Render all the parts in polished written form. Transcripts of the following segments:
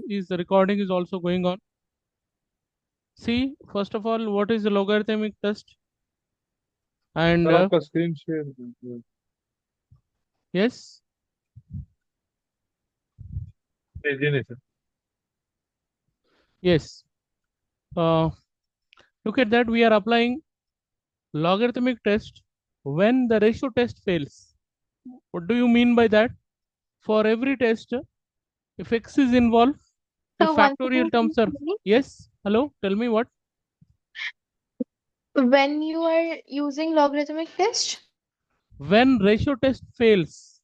is the recording is also going on. See, first of all, what is the logarithmic test? And sir आपका screen share yes, भेजिए नहीं sir. yes. Uh, Look at that. We are applying logarithmic test when the ratio test fails. What do you mean by that? For every test, if x is involved, if So once factorial again, terms are yes. Hello, tell me what. when you are using logarithmic test, When ratio test fails,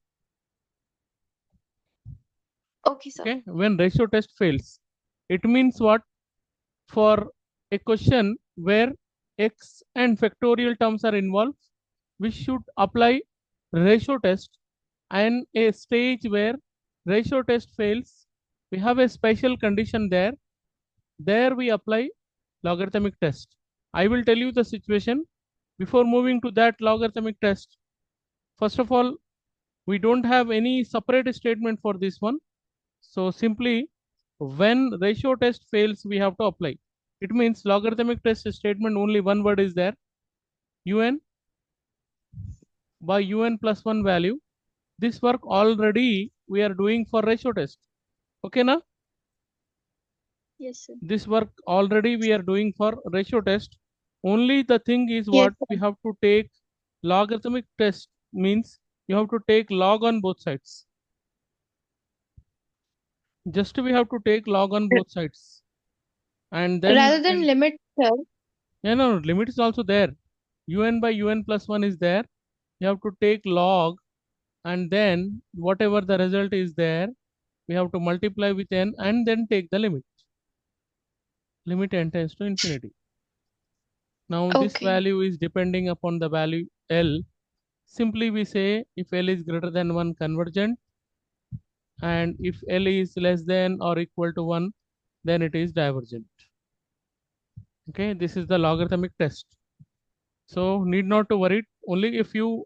okay, sir. okay, when ratio test fails, it means what? For a question where x and factorial terms are involved, we should apply ratio test, and a stage where ratio test fails, we have a special condition there. There we apply logarithmic test. I will tell you the situation. Before moving to that logarithmic test, first of all, we don't have any separate statement for this one. So simply when ratio test fails, we have to apply. It means logarithmic test statement only one word is there. Un by un plus 1 value. This work already we are doing for ratio test. Okay, na? Yes, sir. This work already we are doing for ratio test. Only the thing is Yes, what we have to take logarithmic test means you have to take log on both sides. Just we have to take log on both sides. And then rather than limit, sir. yeah, no, limit is also there. Un by un plus 1 is there. You have to take log, and then whatever the result is there, we have to multiply with n and then take the limit. Limit n tends to infinity. Now this Okay. value is depending upon the value L. Simply we say if L is greater than 1, convergent, and if L is less than or equal to 1, then it is divergent. Okay, this is the logarithmic test. So need not to worry, only a few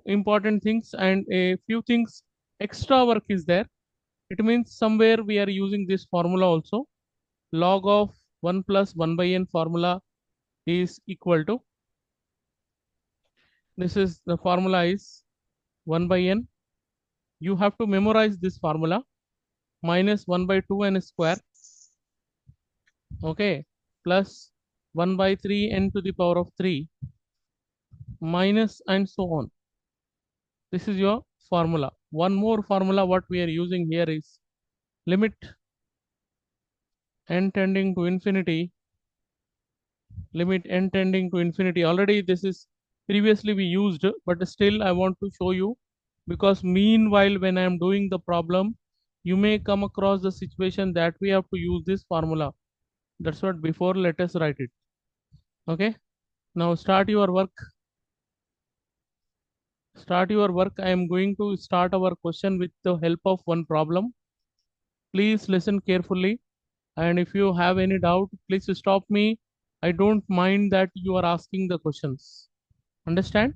important things and a few things extra work is there. It means somewhere we are using this formula also. Log of 1 plus 1 by n formula is equal to, this is the formula is 1 by n. You have to memorize this formula, minus 1 by 2 n square, okay, plus 1 by 3 n to the power of 3, minus and so on. This is your formula. One more formula what we are using here is limit n tending to infinity, limit n tending to infinity. Already this is previously we used, but still I want to show you, because meanwhile when I am doing the problem, you may come across the situation that we have to use this formula. That's what before let us write it. Okay, now start your work. Start your work. I am going to start our question with the help of one problem. Please listen carefully. And if you have any doubt, please stop me. I don't mind that you are asking the questions. Understand?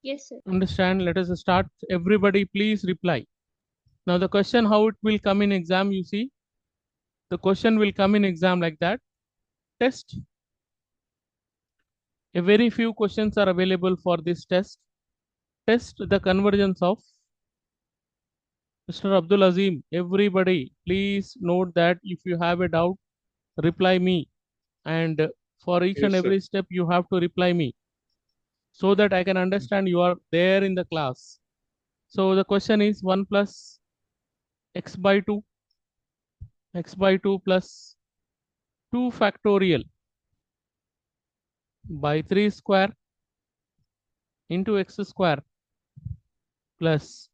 Yes, sir. Understand? Let us start. Everybody, please reply. Now the question, how it will come in exam, you see. The question will come in exam like that. Test. A very few questions are available for this test. Test the convergence of Mr. Abdul Azim. Everybody, please note that if you have a doubt, reply me. And for each and Yes, sir. every step, you have to reply me, so that I can understand you are there in the class. So the question is 1 plus x by 2, x by 2 plus 2 factorial by 3 square into x square plus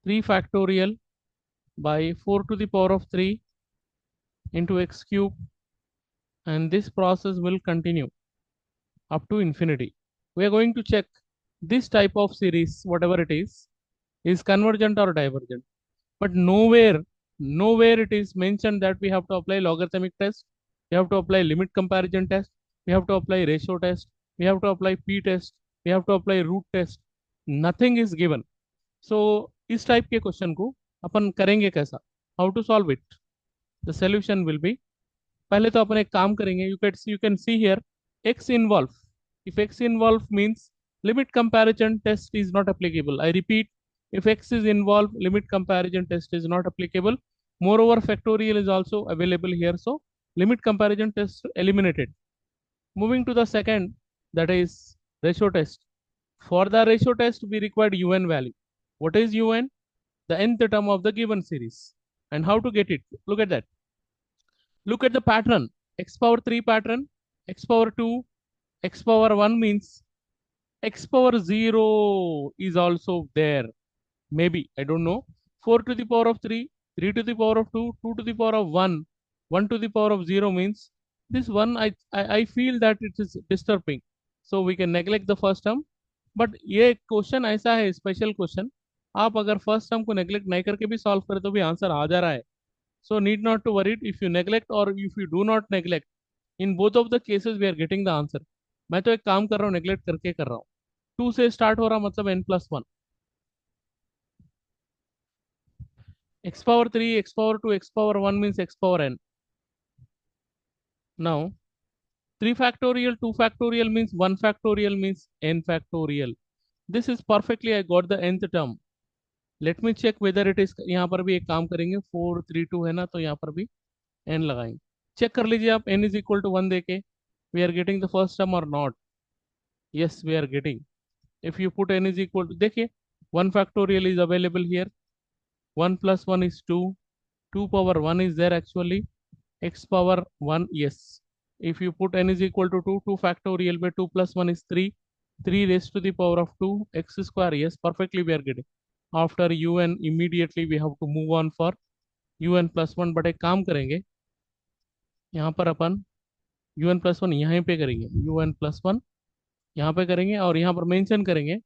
3 factorial by 4 to the power of 3 into x cube, and this process will continue up to infinity. We are going to check this type of series, whatever it is convergent or divergent. But nowhere it is mentioned that we have to apply logarithmic test, we have to apply limit comparison test, we have to apply ratio test, we have to apply p test, we have to apply root test. Nothing is given. So इस type के question को अपन करेंगे कैसा, how to solve it, the solution will be, पहले तो अपन एक काम करेंगे, you can see here x involve, if x involve means limit comparison test is not applicable. I repeat, if x is involved, limit comparison test is not applicable. Moreover, factorial is also available here, so limit comparison test eliminated. Moving to the second, that is ratio test. For the ratio test we required un value. What is un? The nth term of the given series. And how to get it? Look at that. Look at the pattern. X power 3 pattern, x power 2, x power 1 means x power 0 is also there. Maybe, I don't know. 4 to the power of 3, 3 to the power of 2, 2 to the power of 1, 1 to the power of 0 means this one I feel that it is disturbing. So we can neglect the first term. But ये question ऐसा है, special question, आप अगर first term को neglect नहीं करके भी solve करें तो भी आंसर आ जा रहा है. So need not to worry if you neglect or if you do not neglect. In both of the cases we are getting the answer. मैं तो एक काम कर रहा हूँ, नेग्लेक्ट करके कर रहा हूँ. 2 से स्टार्ट हो रहा मतलब n+1, x power 3, x power 2, x power 1 means x power n. Now 3 factorial, 2 factorial means 1 factorial means n factorial. This is perfectly, I got the nth term. Let me check whether it is, यहाँ पर भी एक काम करेंगे, 4 3 2 है ना, तो यहाँ पर भी n लगाएंगे. चेक कर लीजिए आप, n is equal to 1 देके we are getting the first term or not. Yes, we are getting. If you put n is equal to, देखिए 1 factorial is available here, 1 plus 1 is 2, 2 power 1 is there actually, x power 1, yes. If you put n is equal to 2, 2 factorial by 2 plus 1 is 3, 3 raised to the power of 2, x square, yes, perfectly we are getting. After un, immediately we have to move on for un plus 1, but एक काम करेंगे, यहाँ पर अपन un plus 1 यहाँ पे करेंगे, un plus 1 यहाँ पे करेंगे और यहाँ पर मेंशन करेंगे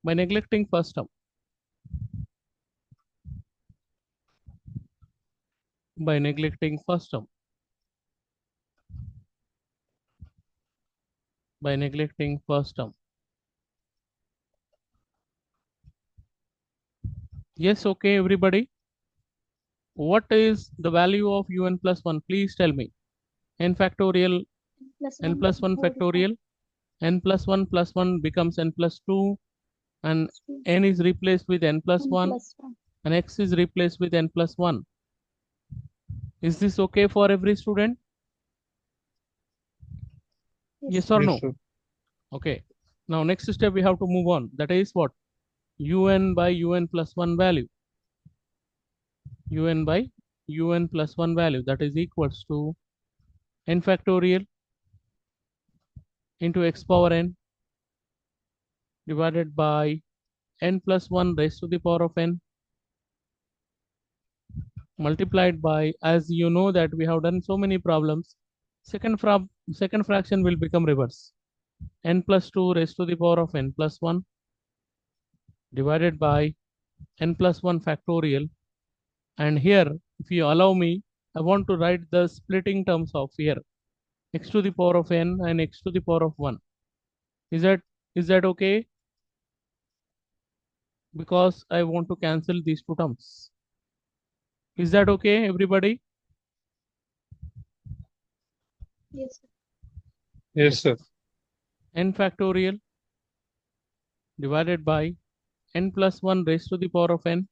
by neglecting first term, by neglecting first term, by neglecting first term. Yes, okay, everybody. What is the value of un plus 1? Please tell me. N factorial, n plus 1 factorial, n plus 1 becomes n plus 2, and n is replaced with n plus 1, and x is replaced with n plus 1. Is this okay for every student? Yes or no? Yes, sir. Okay. Now next step we have to move on. That is what? Un by un plus 1 value. Un by un plus 1 value, that is equals to n factorial into x power n divided by n plus 1 raised to the power of n multiplied by, as you know that we have done so many problems, second fraction will become reverse, n plus 2 raised to the power of n plus 1 divided by n plus 1 factorial. And here, if you allow me, I want to write the splitting terms of here, x to the power of n and x to the power of 1. Is that okay? Because I want to cancel these two terms. Is that okay, everybody? Yes, sir. Yes, sir. N factorial divided by n plus 1 raised to the power of n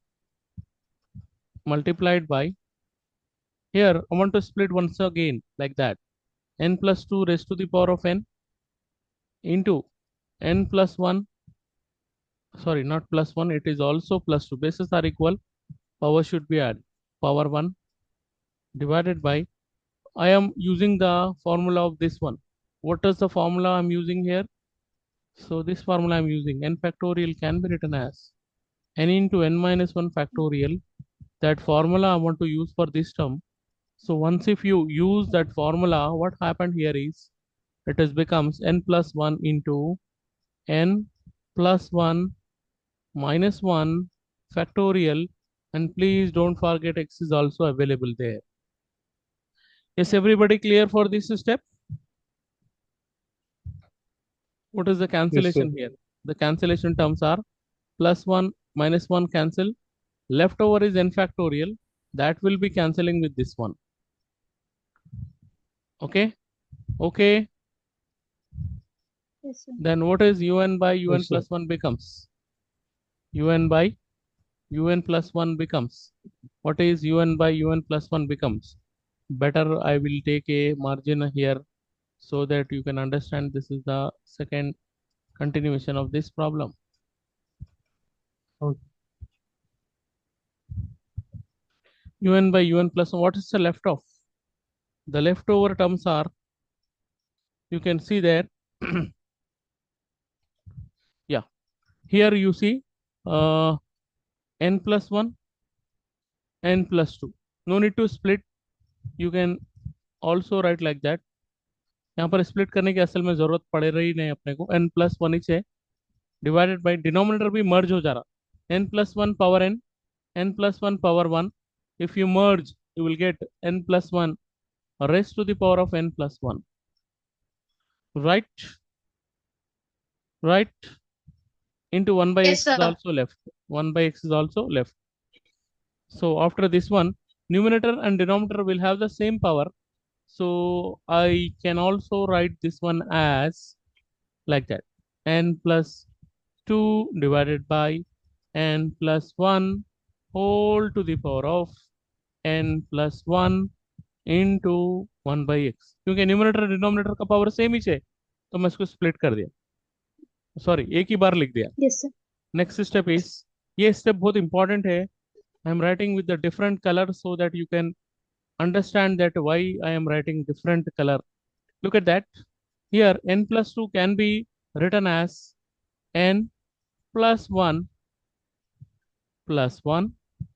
multiplied by, here I want to split once again like that, n plus 2 raised to the power of n into n plus 1, sorry, not plus 1, it is also plus 2, bases are equal, power should be added, power 1 divided by, I am using the formula of this one. What is the formula I'm using here? So this formula I'm using, n factorial can be written as n into n minus 1 factorial. That formula I want to use for this term. So once if you use that formula, what happened here is it is becomes n plus 1 into n plus 1 minus 1 factorial, and please don't forget x is also available there. Is everybody clear for this step? What is the cancellation here? The cancellation terms are plus 1 minus 1 cancel. Leftover is n factorial. That will be cancelling with this one. Okay. Okay. Yes, sir. Then what is un by un Yes, sir. plus 1 becomes? Un by un plus 1 becomes. What is un by un plus 1 becomes? Better I will take a margin here so that you can understand this is the second continuation of this problem. Okay. Un by un plus 1, what is the left of? The leftover terms are, you can see there. Yeah, here you see n plus 1, n plus 2. No need to split. You can also write like that. यहाँ पर split करने की असल में जरूरत पड़े रही नहीं अपने को. n plus 1 ही है, डिवाइडेड बाई डिनोमिनेटर भी मर्ज हो जा रहा. n plus 1 power n plus 1 power 1. If you merge, you will get n plus 1 raised to the power of n plus 1. Right? Right? Into 1 by Yes, x is sir. also left. 1 by x is also left. So after this one, numerator and denominator will have the same power. So I can also write this one as like that. N plus 2 divided by n plus 1 whole to the power of n plus 1 into 1 by x. क्योंकि numerator denominator का power same ही है तो मैं इसको split कर दिया, sorry एक ही बार लिख दिया. Yes, sir. Next step is, ये स्टेप बहुत इंपॉर्टेंट है. I am writing with the different colour so that you can understand that why I am writing different color. Look at that. Here n plus 2 can be written as n plus 1 plus 1.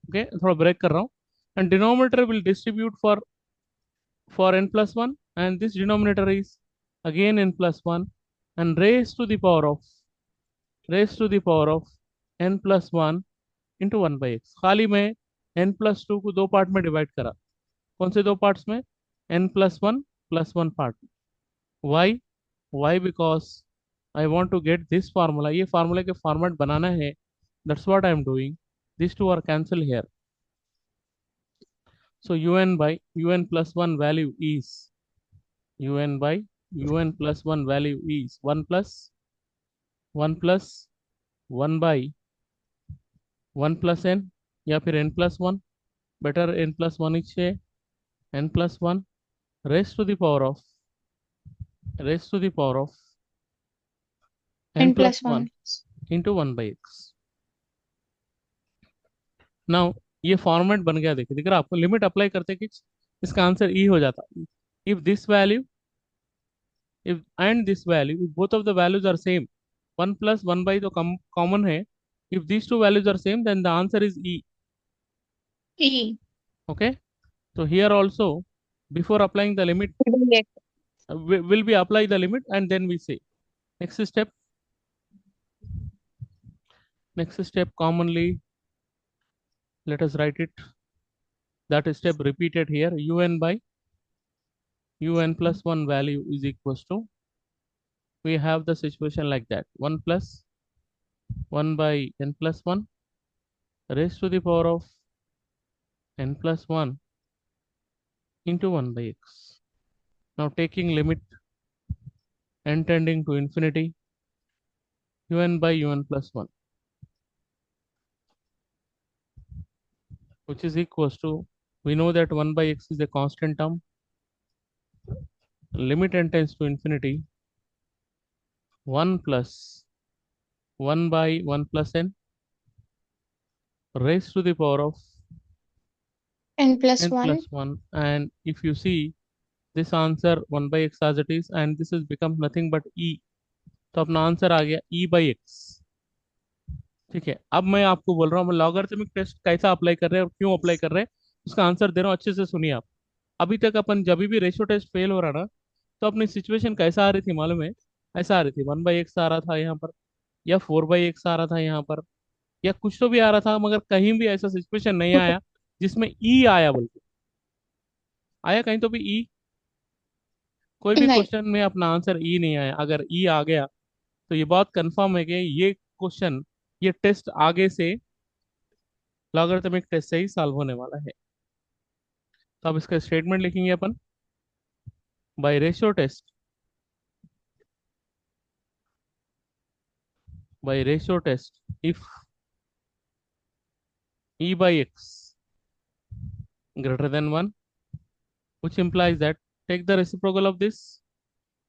Okay, थोड़ा break कर रहा हूँ. And denominator will distribute for n plus 1 and this denominator is again n plus 1 and raised to the power of n plus 1 into 1 by x. खाली मैं n plus 2 को दो part में divide करा. कौन से दो पार्ट्स में? n plus 1 part. Why? Why because I want to get this formula. ये फार्मूला के फॉर्मेट बनाना है. That's what I am doing. This two are cancel here. So un by un plus 1 value is un by un plus 1 value is 1 plus 1 plus 1 by 1 plus n या फिर n plus 1. better n plus 1 is n plus 1 raised to the power of n plus 1 into 1 by x. Now ये format बन गया. देखिए दिख रहा आपको. Limit apply करते कि इसका आंसर ई हो जाता. If this value if and this value, if both of the values are same, 1 plus 1 by तो कॉमन है. If these two values are same then the answer is E. E. Okay, so here also before applying the limit Yes. will be apply the limit and then we say next step commonly let us write it. That step repeated here. Un by un plus 1 value is equals to, we have the situation like that. 1 plus 1 by n plus 1 raised to the power of n plus 1 into 1 by x. Now taking limit n tending to infinity, un by un plus 1, which is equals to, we know that 1 by x is a constant term. Limit n tends to infinity, 1 plus 1 by 1 plus n raised to the power of N plus n 1. plus 1. And if you see this answer 1 by x as it is and this has become nothing but e. तो अपना answer आ गया e by x. ठीक है, अब मैं आपको बोल रहा हूँ मैं लॉगरिथमिक टेस्ट कैसा अप्लाई कर रहे हैं और क्यों अप्लाई कर रहे हैं उसका आंसर दे रहा हूँ. अच्छे से सुनिए आप. अभी तक अपन जब भी रेशियो टेस्ट फेल हो रहा ना तो अपनी सिचुएशन कैसा आ रही थी मालूम है? ऐसा आ रही थी 1 बाई एक्स आ रहा था यहाँ पर, या 4 बाई एक्स आ रहा था यहाँ पर, या कुछ तो भी आ रहा था, मगर कहीं भी ऐसा सिचुएशन नहीं आया जिसमें ई आया. बल्कि आया कहीं तो भी ई? कोई भी नहीं. क्वेश्चन में अपना आंसर ई नहीं आया. अगर ई आ गया तो ये बात कंफर्म है कि ये क्वेश्चन ये टेस्ट आगे से लॉगरिथमिक टेस्ट से ही सॉल्व होने वाला है। तो अब इसका स्टेटमेंट लिखेंगे अपन, by ratio test, by ratio test if e by x greater than 1, which implies that take the reciprocal of this,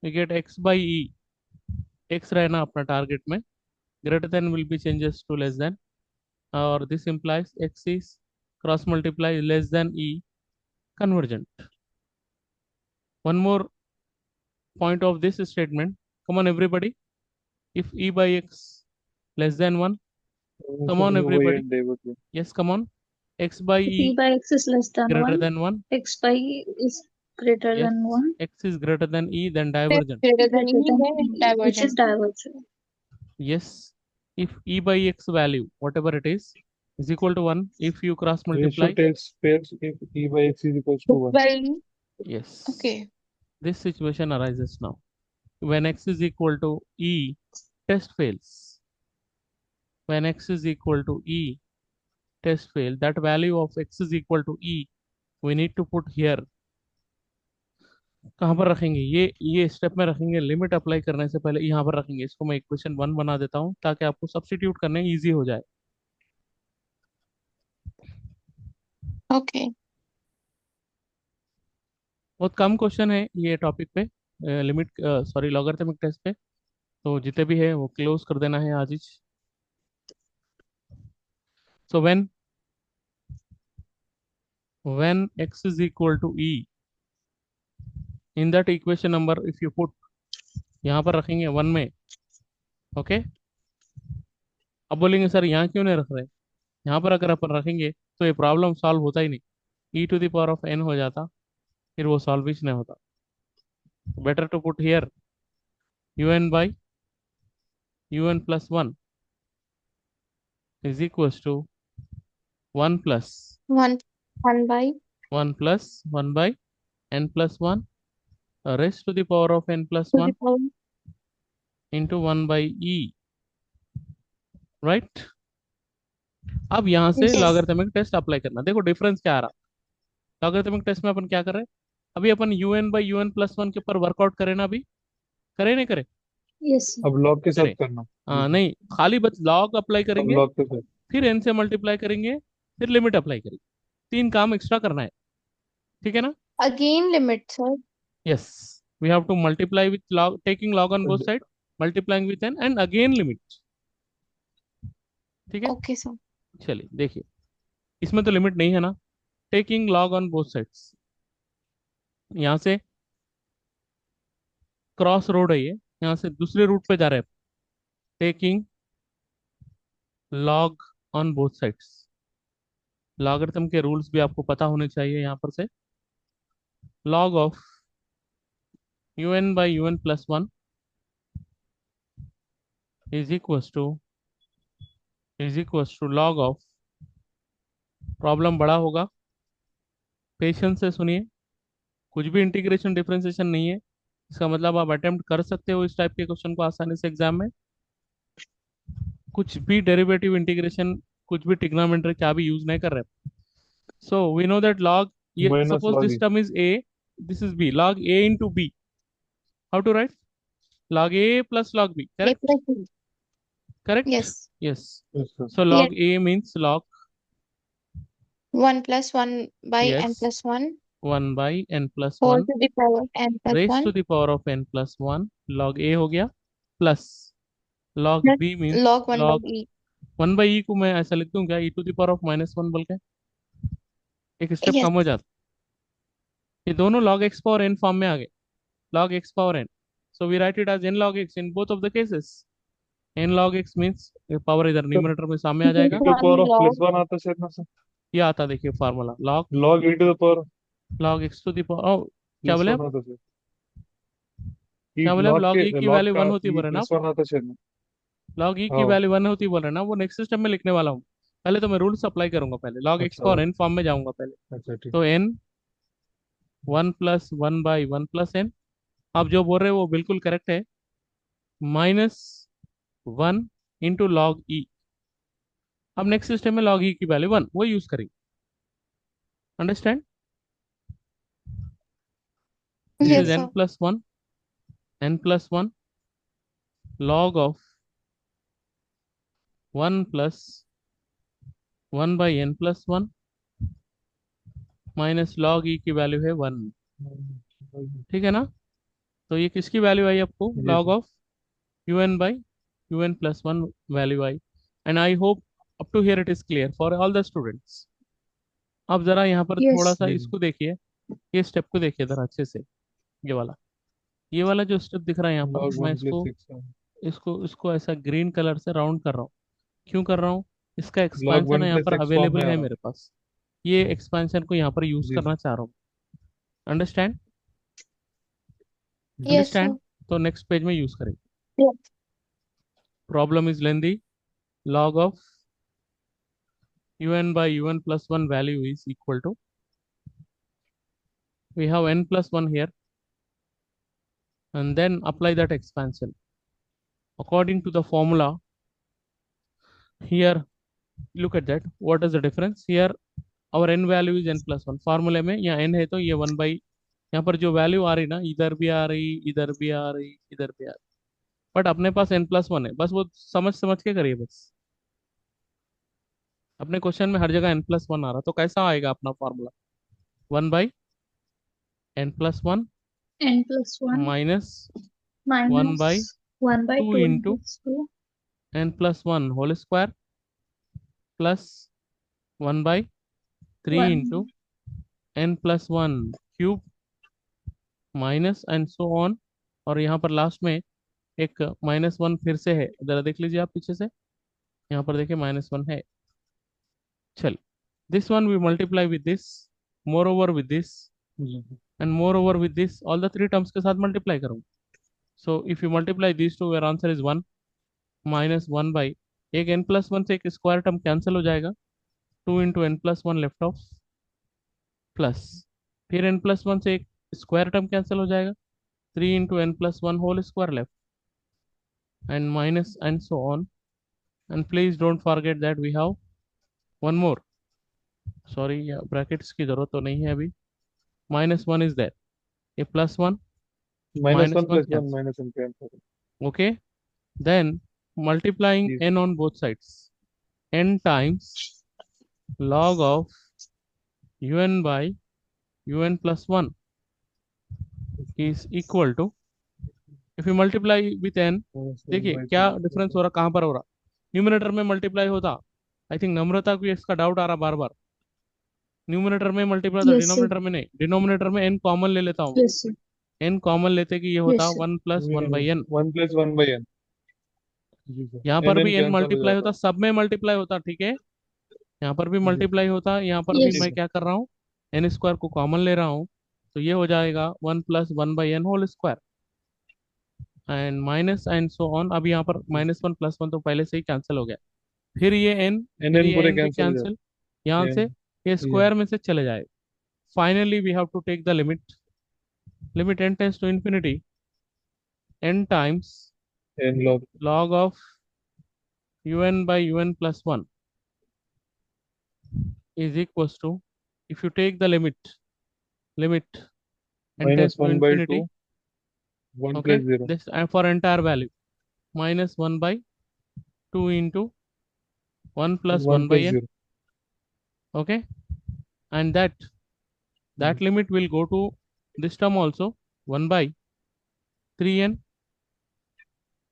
we get x by e, x रहना अपना टारगेट में, greater than will be changes to less than, और this implies x is cross multiply less than e convergent. One more point of this statement, come on everybody, if e by x less than 1, come on everybody, yes come on, x by P e by X is less than greater 1. than 1, X by E is greater yes, than 1. x is greater than e, then divergent. Greater than E, which is divergent. Yes, if e by x value, whatever it is equal to 1, if you cross multiply, Ratio test fails if e by x is equals to 1. By E. yes, Okay. this situation arises now. When x is equal to e, test fails. When x is equal to e, test fail. That value of x is equal to e, we need to put here. कहाँ पर रखेंगे? ये step में रखेंगे, limit apply करने से पहले यहाँ पर रखेंगे। इसको मैं इक्वेशन 1 बना देता हूँ ताकि आपको सब्स्टिट्यूट करने इजी हो जाए। Okay. बहुत कम क्वेश्चन है ये टॉपिक पे, लिमिट सॉरी लॉगरिथमिक टेस्ट पे, तो जितने भी है वो क्लोज कर देना है आज ही। सो when x is equal to e, in that equation number if you put, यहाँ पर रखेंगे 1 में, ओके। अब बोलेंगे सर यहाँ क्यों नहीं रख रहे? यहाँ पर अगर अपन रखेंगे तो ये प्रॉब्लम सॉल्व होता ही नहीं, e to the power of n हो जाता, फिर वो सॉल्व ही नहीं होता। Better to put here un by un plus 1 is equals to 1 plus 1 by 1 plus 1 by n plus 1 raised to the power of n plus to 1 the power. into 1 by e, right. अब यहाँ से Yes. Logarithmic test apply करना। देखो difference क्या आ रहा, logarithmic test में अपन क्या कर रहे हैं, अभी अपन un by un plus 1 के ऊपर वर्कआउट करें ना, अभी करे नहीं करे? Yes. अब log के साथ करें। करना। नहीं, खाली बस लॉग अप्लाई अब करेंगे, log के साथ फिर n से मल्टीप्लाई करेंगे, फिर लिमिट अप्लाई करेंगे, 3 काम एक्स्ट्रा करना है, ठीक है ना? Again limit, sir. Yes, we have to multiply with log, taking log on both side, multiplying with n and again limit, ठीक है? Okay, sir. चलिए देखिए, इसमें तो लिमिट नहीं है ना, taking log on both sides, यहाँ से क्रॉस रोड है ये, यहाँ से दूसरे रूट पे जा रहे हैं, taking log on both sides. Logarithm के रूल्स भी आपको पता होने चाहिए। यहाँ पर से log of un by un plus 1 is equals to log of, problem बड़ा होगा, पेशेंस से सुनिए, कुछ भी इंटीग्रेशन डिफरेंशिएशन नहीं है, इसका मतलब आप अटेम्प्ट कर सकते हो इस टाइप के क्वेश्चन को आसानी से एग्जाम में। कुछ भी डेरिवेटिव इंटीग्रेशन, कुछ भी ट्रिग्नोमेट्री क्या भी यूज नहीं कर रहे। So we know that log, ये minus suppose log this e. Term is a, this is b, log a into b, how to write? log a plus log b, A correct? plus B. Correct? Yes. Yes. Yes, sir. So log a means log 1 plus 1 by Yes. n plus 1 1 by n plus whole 1 to the power n plus raised 1 to the power of n plus 1, log a हो गया, plus log plus b means log 1 log by E. 1 by e को मैं ऐसा लिख दूं क्या, e to the power of minus 1 बोल के, एक स्टेप Yes. कम हो जाता। ये दोनों log x power n form में आ गए, log x power n, so we write it as n log x in both of the cases. n log x means power इधर न्यूमरेटर में सामने आ जाएगा, e to the power of log plus 1 आता है ना sir? ये आता देखिए formula log log e to the power log x to the power, क्या plus बोले 1 आप? आता है। क्या बोले आप? log e की log वैल्यू का 1 होती e बोल रहे हैं ना plus 1 आता है ना? log e की हाँ। वैल्यू 1 होती बोल रहे हैं ना, वो नेक्स्ट सिस्टम में लिखने वाला हूँ। पहले तो मैं रूल्स अप्लाई करूंगा, पहले log x अच्छा। पावर n फॉर्म में जाऊंगा पहले, अच्छा ठीक। तो n 1 plus 1 by 1 plus n, आप जो बोल रहे हैं वो बिल्कुल करेक्ट है, -1 into log e, अब नेक्स्ट सिस्टम में log e की वैल्यू 1 वो यूज करेंगे. Understand? This Yes, is n sir. plus 1 log of 1 plus 1 by n plus 1 minus log e की वैल्यू है 1. ठीक है ना? तो ये किसकी वैल्यू आई आपको? Yes, log sir. of un by un plus 1 value I. And I hope up to here it is clear for all the students. अब जरा यहाँ पर थोड़ा Yes. सा Yes. इसको देखिए, ये स्टेप को देखिए जरा अच्छे से. ये वाला जो स्टेप दिख रहा है यहाँ पर, Log मैं 1 plus इसको 6. इसको इसको ऐसा ग्रीन कलर से राउंड कर रहा हूँ. क्यों कर रहा हूँ? इसका Log एक्सपांशन 1 है यहाँ plus पर 6 फॉर्म अवेलेबल में आ है रहा मेरे पास. ये एक्सपांशन को यहाँ पर यूज जी करना चाह रहा हूँ. अंडरस्टैंड? Yes, sir. अंडरस्टैंड? तो नेक्स्ट पेज में यूज करेंगे. Yes. Problem is lengthy. log of un by un plus 1 value is equal to, we have n plus 1 here, and then apply that expansion according to the formula. Here look at that, what is the difference here? our n value is n plus 1. फार्मूले में यहाँ n है तो ये 1 by, यहाँ पर जो value आ रही ना, इधर भी आ रही, इधर भी आ रही, इधर भी आ रही, बट अपने पास n प्लस 1 है. बस वो समझ समझ के करिए बस. अपने क्वेश्चन में हर जगह n प्लस 1 आ रहा, तो कैसा आएगा अपना formula? 1 by n plus 1 n plus 1 minus 1 minus by 1 by 2 2 into plus 2 n plus 1 whole square plus 1 by 3 1 into n plus 1 cube minus and so on. और यहाँ पर लास्ट में एक -1 फिर से है, जरा देख लीजिए आप पीछे से. यहाँ पर देखिए -1 है. चल, this one we multiply with this, moreover with this, and moreover with this, all the 3 terms के साथ मल्टीप्लाई करूँ. So if you multiply this two, your answer is 1 minus 1 by, एक n प्लस 1 से एक square term cancel हो जाएगा, 2 into n plus 1 left off, plus फिर n plus 1 से एक स्क्वायर टर्म कैंसिल हो जाएगा, 3 into n plus 1 whole square left, and minus and so on. And please don't forget that we have one more, sorry, brackets की जरूरत तो नहीं है अभी. -1 is there, a +1 -1 -1 plus 1 cancel. -1 cancel. Okay, then multiplying Yes. n on both sides, n times log of un by un plus 1 is equal to, if you multiply with n, देखिए क्या difference हो रहा, कहाँ पर हो रहा? Numerator में multiply होता. आई थिंक नम्रता को इसका डाउट आ रहा बार बार. न्यूमिनेटर में मल्टीप्लाई होता, yes sir डिनोमिनेटर में नहीं. डिनोमिनेटर में n कॉमन ले लेता हूँ. yes sir n कॉमन लेते कि ये होता yes sir 1 plus 1 by n. 1 plus 1 by n. जी सर. यहाँ पर n भी n cancel हो मल्टीप्लाई जाता. होता, सब में मल्टीप्लाई होता. ठीक है, यहाँ पर भी जी. मल्टीप्लाई होता, यहाँ पर भी yes मैं क्या कर रहा हूँ, n स्क्वायर को कॉमन ले रहा हूँ, तो ये हो जाएगा 1 plus 1 by n whole square, and minus and so on. अब यहाँ पर -1 प्लस 1 तो पहले से ही कैंसिल हो गया. फिर ये n, n फिर n ये पूरे n भी cancel हो जाते. कैंसिल, यहाँ से n. ये Yeah. स्क्वायर में से चले जाए. Finally we have to take the limit. Limit n tends to infinity, n times n log. log of un by un plus 1 is equals to, if you take the limit n tends -1 to by infinity, 2. 1 okay, plus 0. this for entire value, -1 by 2 into 1 plus 1 1 by plus n, 0. okay, and that limit will go to this term also, 1 by 3n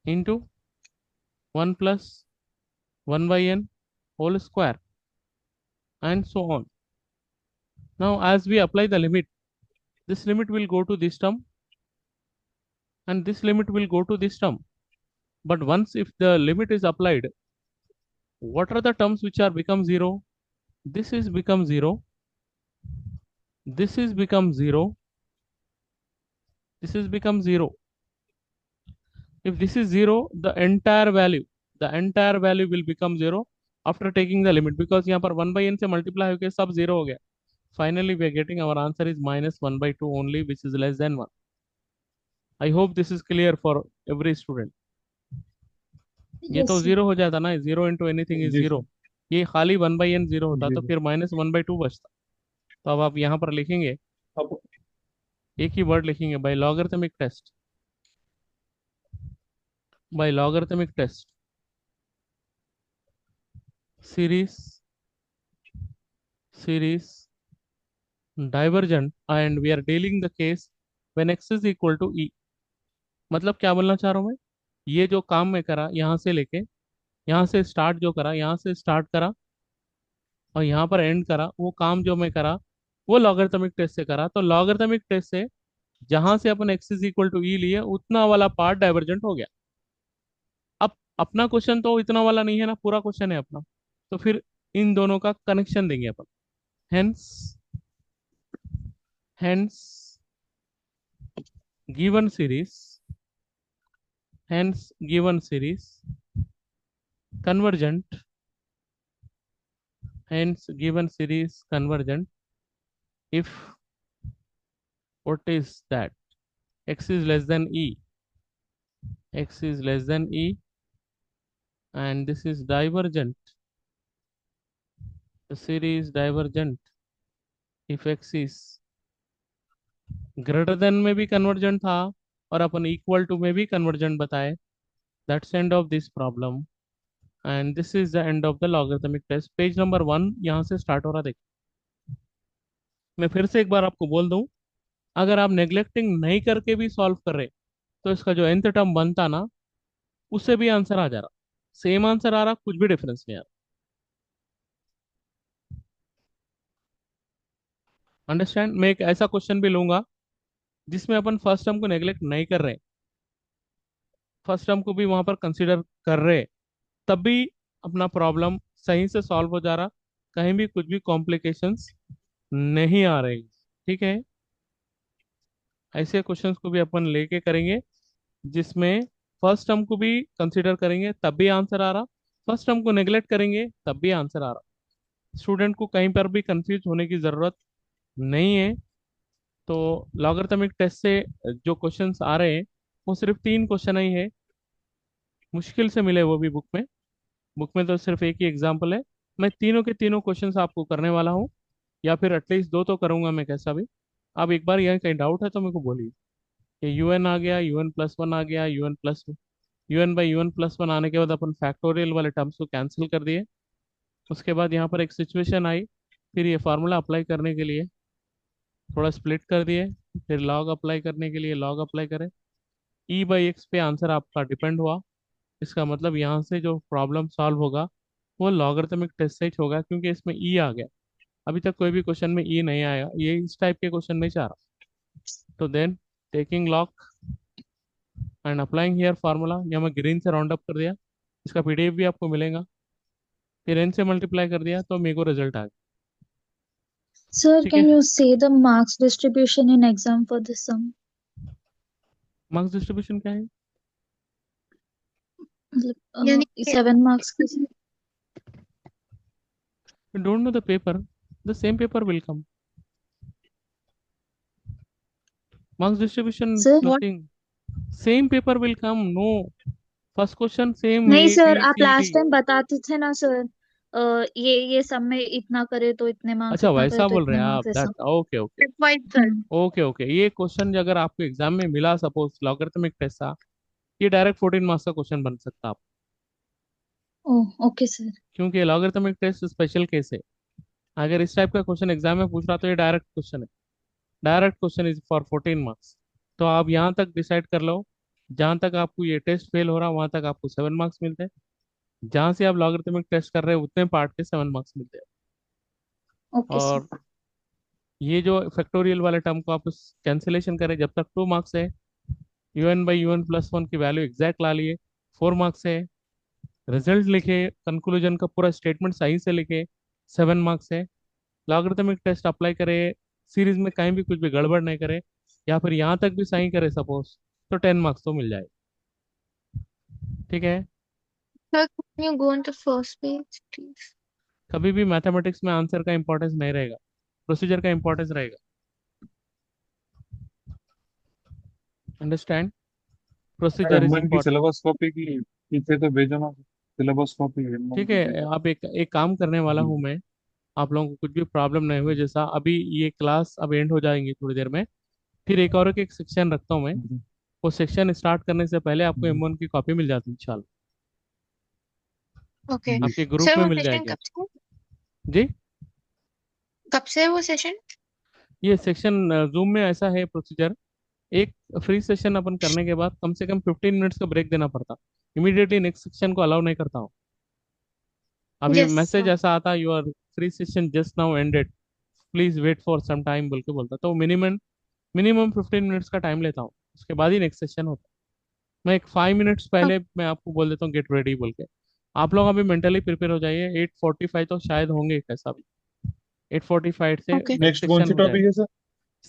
into 1 plus 1 by n whole square, and so on. Now as we apply the limit, this limit will go to this term, and this limit will go to this term. But once if the limit is applied, what are the terms which are become 0? This is become 0, this is become 0, this is become 0. If this is 0, the entire value will become 0 after taking the limit, because यहाँ पर 1 by n से multiply होके सब 0 हो गया. Finally we are getting our answer is -1 by 2 only, which is less than 1. I hope this is clear for every student. ये yes तो sir 0 हो जाता ना, 0 into anything is जी 0. ये खाली 1/n 0 होता जी तो सर। फिर -1/2 बचता। तो अब आप यहाँ पर लिखेंगे, अब एक ही वर्ड लिखेंगे, by logarithmic test, by logarithmic test series series divergent and we are dealing the case when x is equal to e। मतलब क्या बोलना चाह रहा हूँ मैं, ये जो काम मैं करा यहाँ से लेके, यहाँ से स्टार्ट जो करा, यहाँ से स्टार्ट करा और यहाँ पर एंड करा, वो काम जो मैं करा वो लॉगरिथमिक टेस्ट से करा। तो लॉगरिथमिक टेस्ट से जहां से अपन x इज इक्वल टू ई लिए उतना वाला पार्ट डाइवर्जेंट हो गया। अब अपना क्वेश्चन तो इतना वाला नहीं है ना, पूरा क्वेश्चन है अपना, तो फिर इन दोनों का कनेक्शन देंगे अपन। Hence hence given series hence given series convergent, hence given series convergent if what is that x is less than e, x is less than e, and this is divergent, the series divergent if x is greater than में भी convergent था और अपन equal to में भी convergent बताए। That's end of this problem and this is the end of the logarithmic test। Page number 1 यहाँ से start हो रहा, देखिए मैं फिर से एक बार आपको बोल दूं, अगर आप नेग्लेक्टिंग नहीं करके भी सॉल्व कर रहे तो इसका जो nth टर्म बनता ना, उससे भी आंसर आ जा रहा, सेम आंसर आ रहा, कुछ भी डिफरेंस नहीं आ रहा। अंडरस्टैंड। मैं एक ऐसा क्वेश्चन भी लूंगा जिसमें अपन फर्स्ट टर्म को नेग्लेक्ट नहीं कर रहे, फर्स्ट टर्म को भी वहां पर कंसिडर कर रहे, तब भी अपना प्रॉब्लम सही से सॉल्व हो जा रहा, कहीं भी कुछ भी कॉम्प्लिकेशंस नहीं आ रही। ठीक है, ऐसे क्वेश्चंस को भी अपन लेके करेंगे जिसमें फर्स्ट टर्म को भी कंसिडर करेंगे तब भी आंसर आ रहा, फर्स्ट टर्म को नेग्लेक्ट करेंगे तब भी आंसर आ रहा। स्टूडेंट को कहीं पर भी कंफ्यूज होने की जरूरत नहीं है। तो लॉगरिथमिक टेस्ट से जो क्वेश्चंस आ रहे हैं वो सिर्फ 3 क्वेश्चन ही है, मुश्किल से मिले वो भी बुक में, बुक में तो सिर्फ एक ही एग्जाम्पल है। मैं तीनों के तीनों क्वेश्चंस आपको करने वाला हूँ, या फिर एटलीस्ट 2 तो करूंगा मैं कैसा भी। अब एक बार यहाँ कहीं डाउट है तो मेरे को बोलिए। ये यूएन आ गया, UN+1 आ गया, UN/UN+1 आने के बाद अपन फैक्टोरियल वाले टर्म्स को कैंसिल कर दिए। उसके बाद यहाँ पर एक सिचुएशन आई, फिर ये फार्मूला अप्लाई करने के लिए थोड़ा स्प्लिट कर दिए, फिर लॉग अप्लाई करने के लिए लॉग अप्लाई करें, E/X पे आंसर आपका डिपेंड हुआ। इसका मतलब यहाँ से जो प्रॉब्लम सॉल्व होगा वो लॉगरिथमिक टेस्ट से ही होगा, क्योंकि इसमें ई आ गया। अभी तक कोई भी क्वेश्चन में ई नहीं आया, ये इस टाइप के क्वेश्चन नहीं चाह रहा। तो then taking log and applying here formula, यहाँ मैं ग्रीन से राउंड अप कर दिया, इसका पीडीएफ भी आपको मिलेगा, फिर एन से मल्टीप्लाई कर दिया तो मेरे को रिजल्ट आ गया। Sir, ठीक है, can you say the marks distribution in exam for this sum? Marks distribution क्या है? मतलब यानी 7 marks की। You don't know the paper, the same paper will come. Marks distribution is Sir, nothing. Same paper will come. No. First question same नहीं A sir, B आप C D. Last time बताते थे ना sir, ये सब में इतना करे तो इतने मार्क्स, अच्छा इतना करे वैसा तो बोल रहे इतने हैं आप, मार्क्स, ऐसा। That okay okay white sir. Okay okay. ये क्वेश्चन अगर आपको एग्जाम में मिला, सपोज लॉगरिथमिक टेस्ट था, ये डायरेक्ट 14 मार्क्स का क्वेश्चन बन सकता आप, ओह ओके सर। क्योंकि लॉगरिथमिक टेस्ट स्पेशल केस है। अगर इस टाइप का क्वेश्चन एग्जाम में पूछ रहा तो ये डायरेक्ट क्वेश्चन है, direct question is for 14 marks. तो आप यहाँ तक डिसाइड कर लो, जहाँ तक आपको ये टेस्ट फेल हो रहा वहां तक आपको 7 मार्क्स मिलते हैं, जहाँ से आप लॉगरिथमिक टेस्ट कर रहे हैं उतने पार्ट के 7 मार्क्स मिलते हैं। ओके और सर। ये जो फैक्टोरियल वाले टर्म को आप कैंसिलेशन करें, जब तक 2 मार्क्स है, UN/UN+1 की वैल्यू एग्जैक्ट ला लिए, 4 मार्क्स है, रिजल्ट लिखे, कंक्लूजन का पूरा स्टेटमेंट सही से लिखे, 7 मार्क्स है। लॉगरिथमिक टेस्ट अप्लाई करे, सीरीज में कहीं भी कुछ भी गड़बड़ नहीं करे, या फिर यहाँ तक भी सही करे सपोज, तो 10 मार्क्स तो मिल जाए। ठीक है, Sir, can you go on to first page, please? कभी भी मैथमेटिक्स में आंसर का इंपॉर्टेंस नहीं रहेगा, प्रोसीजर का इंपॉर्टेंस रहेगा। Understand, sir procedure is M1 की इंपॉर्टेंट। सिलेबस कॉपी की पीछे तो भेजो ना। सिलेबस कॉपी है ठीक है, आप एक काम करने वाला हूँ मैं, आप लोगों को कुछ भी प्रॉब्लम नहीं हुए, जैसा अभी ये क्लास अब एंड हो जाएंगी थोड़ी देर में, फिर एक सेक्शन रखता हूँ मैं। वो सेक्शन स्टार्ट करने से पहले आपको M1 की कॉपी मिल जाती है इंशाल्लाह, ओके आपके ग्रुप सर में वो मिल सेशन जाएगी कब से जी। कब से है वो सेशन? ये सेक्शन जूम में ऐसा है प्रोसीजर, एक फ्री सेशन अपन करने के बाद कम से कम 15 मिनट्स का ब्रेक देना पड़ता, इमीडिएटली नेक्स्ट सेक्शन को अलाउ नहीं करता हूँ। अभी यस मैसेज सर। ऐसा आता, your free session just now ended, please wait for some time बोल के बोलता, तो मिनिमम मिनिमम 15 मिनट्स का टाइम लेता हूँ, उसके बाद ही नेक्स्ट सेशन होता है। मैं एक 5 मिनट्स पहले मैं आपको बोल देता हूँ गेट रेडी बोल के, आप लोग अभी मेंटली प्रिपेयर हो जाइए, 8:45 तो शायद होंगे कैसा भी, 8:45 से ओके नेक्स्ट नेक्स्ट कौन सेक्शन सी हो टॉपिक जाएगा। है सर?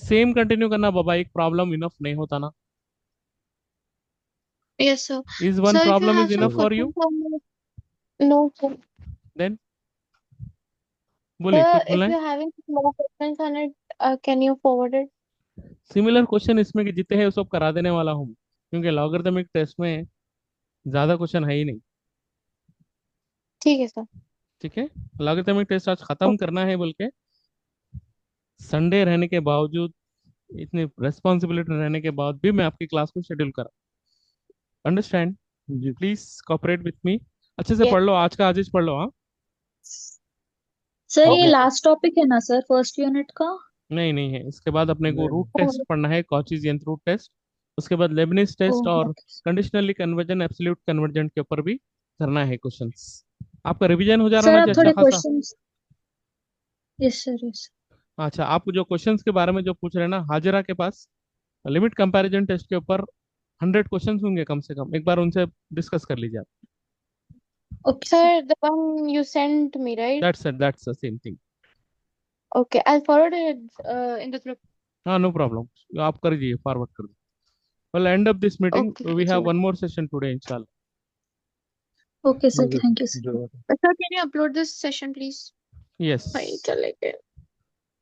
सेम कंटिन्यू करना बाबा, एक प्रॉब्लम इनफ नहीं होता ना, yes sir. Is one sir if you problem have is some enough for you, question for me. No sir. Then बोलिए कुछ सर बोलना इफ है। You having more questions on it can you forward it? Similar question इसमें कि जितने हैं वो सब करा देने वाला हूँ, क्योंकि लॉगरिथमिक टेस्ट में ज्यादा क्वेश्चन है ही नहीं। ठीक है सर। ठीक है, लॉगरिथमिक टेस्ट आज खत्म ओके करना है बोल के, संडे रहने के बावजूद, इतनी रेस्पॉन्सिबिलिटी रहने के बाद भी मैं आपकी क्लास को शेड्यूल करा, अंडरस्टैंड, जी प्लीज कॉपरेट विथ मी, अच्छे से यस पढ़ लो, आज का आज ही पढ़ लो हाँ। सर ये ओके सर। लास्ट टॉपिक है ना सर फर्स्ट यूनिट का? नहीं नहीं है, इसके बाद अपने को नहीं रूट टेस्ट पढ़ना है, कॉचीज रूट टेस्ट, उसके बाद लेबनिज टेस्ट ओह और कंडीशनली कन्वर्जन एब्सोल्यूट कन्वर्जेंट के ऊपर भी करना है क्वेश्चंस। आपका रिवीजन हो जा रहा सर ना आप जी अच्छा थोड़े खासा। क्वेश्चंस। Yes sir yes. अच्छा, आप जो क्वेश्चंस के बारे में जो पूछ रहे हैं ना, हाजिरा के पास लिमिट कंपैरिजन टेस्ट के ऊपर 100 क्वेश्चंस होंगे कम से कम, एक बार उनसे डिस्कस कर लीजिए आप। Okay sir. Sir the one you sent me right? That's the same thing. Okay I forward it in the group. हाँ नो प्रॉब्लम, आप कर दीजिए, फॉरवर्ड कर दीजिए। Well end of this meeting, okay we thank have you. One more session today इंशाल्लाह। Okay sir okay thank you sir. जो sir can you upload this session please? Yes भाई चले गए।